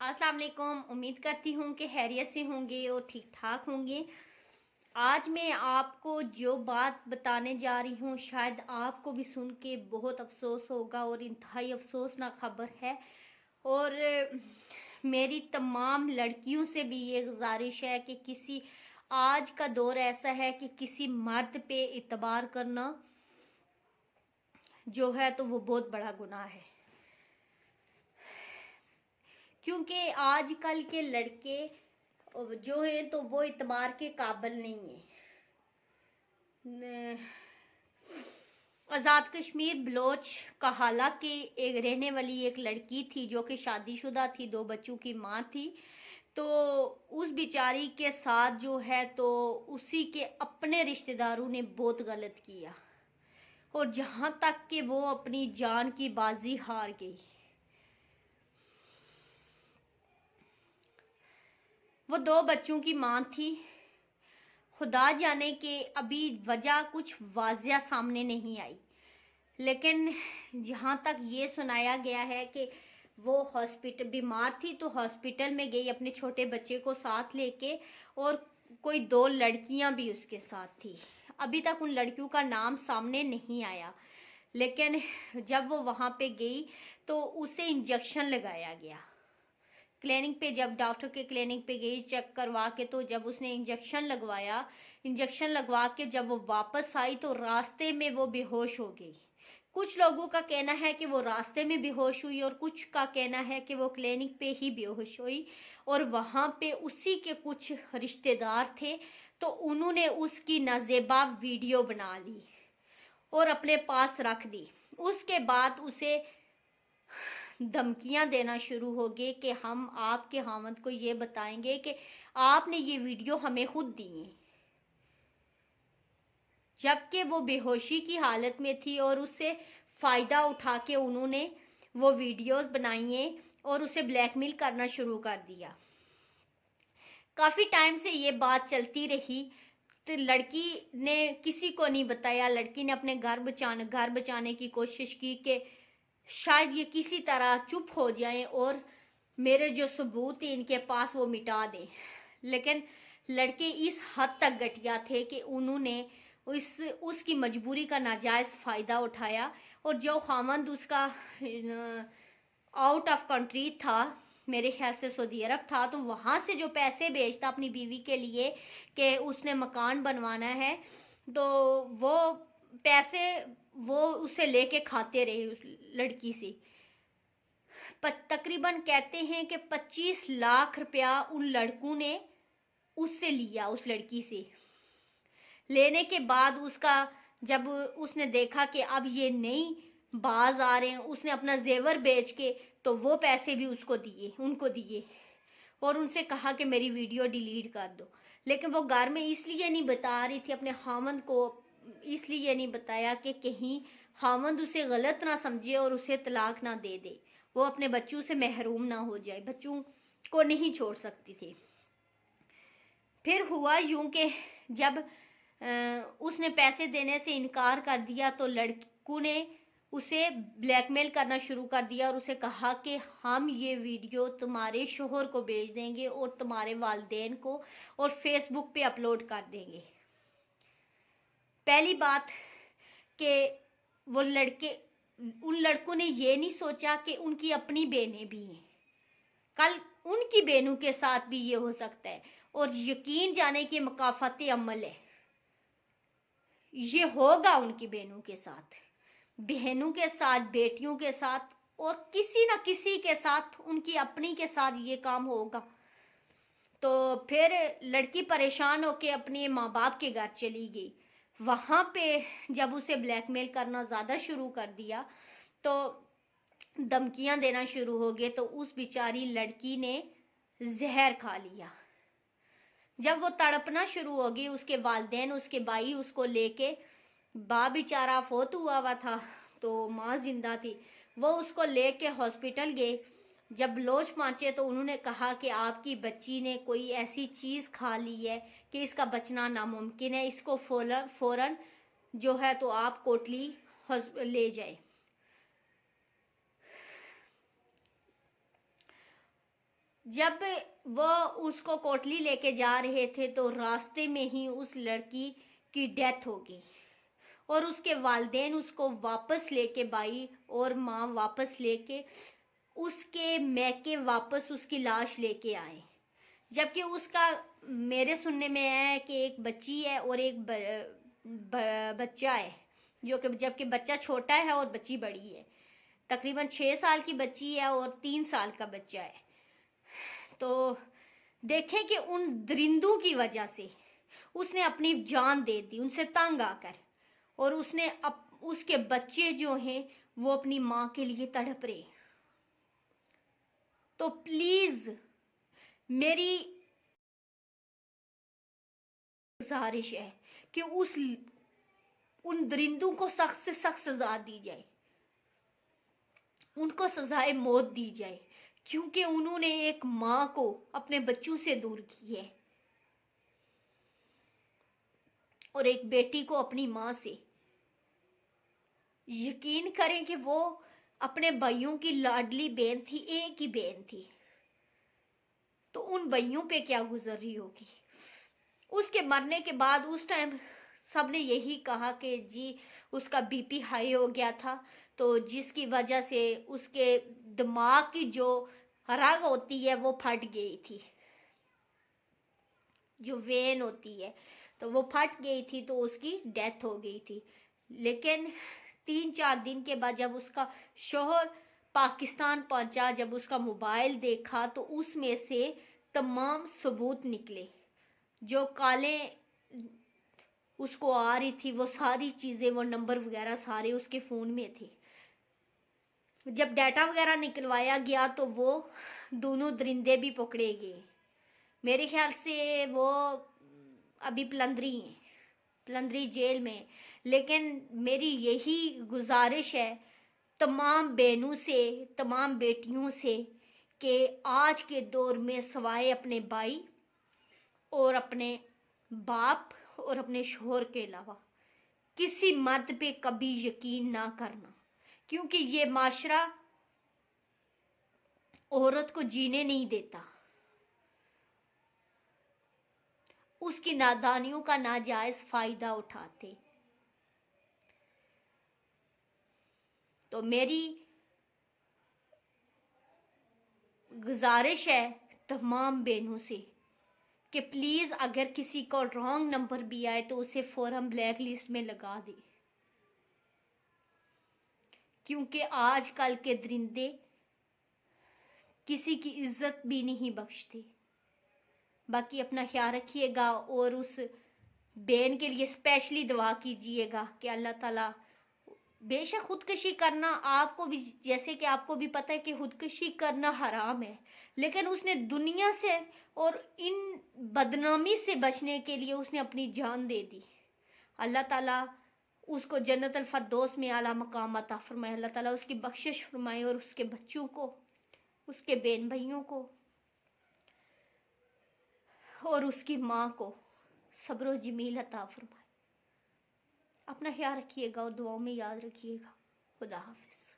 अस्सलाम वालेकुम। उम्मीद करती हूँ कि खैरियत से होंगे और ठीक ठाक होंगे। आज मैं आपको जो बात बताने जा रही हूँ शायद आपको भी सुन के बहुत अफसोस होगा और इंतहाई अफसोसनाक खबर है। और मेरी तमाम लड़कियों से भी ये गुजारिश है कि किसी आज का दौर ऐसा है कि किसी मर्द पे इतबार करना जो है तो वो बहुत बड़ा गुनाह है, क्योंकि आजकल के लड़के जो हैं तो वो इतबार के काबिल नहीं है। आज़ाद कश्मीर बलोच कहाला के एक रहने वाली एक लड़की थी जो कि शादीशुदा थी, 2 बच्चों की माँ थी। तो उस बेचारी के साथ जो है तो उसी के अपने रिश्तेदारों ने बहुत गलत किया और जहाँ तक कि वो अपनी जान की बाजी हार गई। वो 2 बच्चों की माँ थी। खुदा जाने के अभी वजह कुछ वाजिया सामने नहीं आई, लेकिन जहाँ तक ये सुनाया गया है कि वो हॉस्पिटल बीमार थी तो हॉस्पिटल में गई अपने छोटे बच्चे को साथ लेके, और कोई 2 लड़कियां भी उसके साथ थी। अभी तक उन लड़कियों का नाम सामने नहीं आया, लेकिन जब वो वहाँ पे गई तो उसे इंजेक्शन लगाया गया। क्लिनिक पे जब डॉक्टर के क्लिनिक पे गई चेक करवा के, तो जब उसने इंजेक्शन लगवा के जब वो वापस आई तो रास्ते में वो बेहोश हो गई। कुछ लोगों का कहना है कि वो रास्ते में बेहोश हुई और कुछ का कहना है कि वो क्लिनिक पे ही बेहोश हुई, और वहाँ पे उसी के कुछ रिश्तेदार थे तो उन्होंने उसकी नाजेबा वीडियो बना ली और अपने पास रख दी। उसके बाद उसे धमकियां देना शुरू हो गए कि हम आपके हामद को ये बताएंगे कि आपने ये वीडियो हमें खुद दी है, जबकि वो बेहोशी की हालत में थी और उससे फायदा उठा के उन्होंने वो वीडियोस बनाई हैं और उसे ब्लैकमेल करना शुरू कर दिया। काफी टाइम से ये बात चलती रही तो लड़की ने किसी को नहीं बताया। लड़की ने अपने घर बचाने की कोशिश की कि शायद ये किसी तरह चुप हो जाएं और मेरे जो सबूत हैं इनके पास वो मिटा दें, लेकिन लड़के इस हद तक घटिया थे कि उन्होंने उसकी मजबूरी का नाजायज फायदा उठाया। और जो खामंद उसका आउट ऑफ कंट्री था, मेरे ख्याल से सऊदी अरब था, तो वहां से जो पैसे भेजता अपनी बीवी के लिए कि उसने मकान बनवाना है, तो वो पैसे वो उसे लेके खाते रहे उस लड़की से। तकरीबन कहते हैं कि 25 लाख रुपया उन लड़कों ने उससे लिया। उस लड़की से लेने के बाद उसका जब उसने देखा कि अब ये नहीं बाज आ रहे हैं, उसने अपना जेवर बेच के तो वो पैसे भी उनको दिए और उनसे कहा कि मेरी वीडियो डिलीट कर दो। लेकिन वो घर में इसलिए नहीं बता रही थी अपने खामंद को, इसलिए नहीं बताया कि कहीं खामंद उसे गलत ना समझे और उसे तलाक ना दे दे, वो अपने बच्चों से महरूम ना हो जाए। बच्चों को नहीं छोड़ सकती थी। फिर हुआ यूं कि जब उसने पैसे देने से इनकार कर दिया तो लड़कों ने उसे ब्लैकमेल करना शुरू कर दिया और उसे कहा कि हम ये वीडियो तुम्हारे शोहर को भेज देंगे और तुम्हारे वालिदैन को और फेसबुक पे अपलोड कर देंगे। पहली बात कि उन लड़कों ने ये नहीं सोचा कि उनकी अपनी बहनें भी हैं, कल उनकी बहनों के साथ भी ये हो सकता है। और यकीन जाने की मकाफत अमल है, ये होगा उनकी बहनों के साथ, बेटियों के साथ और किसी ना किसी के साथ, उनकी अपनी के साथ ये काम होगा। तो फिर लड़की परेशान होके अपने माँ बाप के घर चली गई। वहां पे जब उसे ब्लैकमेल करना ज्यादा शुरू कर दिया तो धमकियां देना शुरू हो गए, तो उस बेचारी लड़की ने जहर खा लिया। जब वो तड़पना शुरू हो गई, उसके वालिदैन उसके भाई उसको लेके, बाप बेचारा फोत हुआ था तो माँ जिंदा थी, वो उसको लेके हॉस्पिटल गए। जब बलोच पहुंचे तो उन्होंने कहा कि आपकी बच्ची ने कोई ऐसी चीज खा ली है कि इसका बचना नामुमकिन है, इसको फौरन जो है तो आप कोटली ले जाए। جب وہ اس کو کوٹلی لے کے جا رہے تھے تو راستے میں ہی اس لڑکی کی ڈیتھ ہو گئی، اور اس کے والدین اس کو واپس لے کے، بھائی اور ماں واپس لے کے اس کے میکے واپس اس کی لاش لے کے آئے، جبکہ اس کا میرے سننے میں ہے کہ ایک بچی ہے اور ایک بچہ ہے، جبکہ بچہ چھوٹا ہے اور بچی بڑی ہے، تقریباً 6 سال کی بچی ہے اور 3 سال کا بچہ ہے۔ تو دیکھیں کہ ان درندوں کی وجہ سے اس نے اپنی جان دے دی، ان سے تنگ آ کر، اور اس کے بچے جو ہیں وہ اپنی ماں کے لیے تڑپ رہے۔ تو پلیز میری گزارش ہے کہ ان درندوں کو سخت سے سخت سزا دی جائے، ان کو سزائے موت دی جائے، کیونکہ انہوں نے ایک ماں کو اپنے بچوں سے دور کی ہے، اور ایک بیٹی کو اپنی ماں سے۔ یقین کریں کہ وہ اپنے بھائیوں کی لاڈلی بہن تھی، ایک ہی بہن تھی، تو ان بھائیوں پہ کیا گزر رہی ہوگی۔ اس کے مرنے کے بعد اس ٹائم سب نے یہی کہا کہ جی اس کا بی پی ہائی ہو گیا تھا، تو جس کی وجہ سے اس کے دماغ کی جو رگ ہوتی ہے وہ پھٹ گئی تھی، جو وین ہوتی ہے تو وہ پھٹ گئی تھی، تو اس کی ڈیتھ ہو گئی تھی۔ لیکن 3-4 دن کے بعد جب اس کا شوہر پاکستان پہنچا، جب اس کا موبائل دیکھا تو اس میں سے تمام ثبوت نکلے، جو کالے اس کو آ رہی تھی، وہ ساری چیزیں، وہ نمبر وغیرہ سارے اس کے فون میں تھے۔ جب ڈیٹا وغیرہ نکلوایا گیا تو وہ دونوں درندے بھی پکڑے گئے۔ میرے خیال سے وہ ابھی پلندری جیل میں۔ لیکن میری یہی گزارش ہے تمام بہنوں سے، تمام بیٹیوں سے، کہ آج کے دور میں سوائے اپنے بھائی اور اپنے باپ اور اپنے شوہر کے علاوہ کسی مرد پہ کبھی یقین نہ کرنا، کیونکہ یہ معاشرہ عورت کو جینے نہیں دیتا، اس کی نادانیوں کا ناجائز فائدہ اٹھاتے۔ تو میری گزارش ہے تمام بہنوں سے کہ پلیز اگر کسی کو رانگ نمبر بھی آئے تو اسے فوراً بلیک لسٹ میں لگا دے، کیونکہ آج کل کے درندے کسی کی عزت بھی نہیں بخشتے۔ باقی اپنا خیال رکھیے گا، اور اس بہن کے لیے اسپیشلی دعا کیجیے گا کہ اللہ تعالیٰ، بے شک خودکشی کرنا آپ کو بھی، جیسے کہ آپ کو بھی پتہ ہے کہ خودکشی کرنا حرام ہے، لیکن اس نے دنیا سے اور ان بدنامی سے بچنے کے لیے اس نے اپنی جان دے دی۔ اللہ تعالیٰ اس کو جنت الفردوس میں اعلیٰ مقام عطا فرمائے، اللہ تعالیٰ اس کی بخشش فرمائے، اور اس کے بچوں کو، اس کے بہن بھائیوں کو اور اس کی ماں کو صبر و جمیل عطا فرمائے۔ اپنا خیال رکھیے گا اور دعاؤں میں یاد رکھیے گا۔ خدا حافظ۔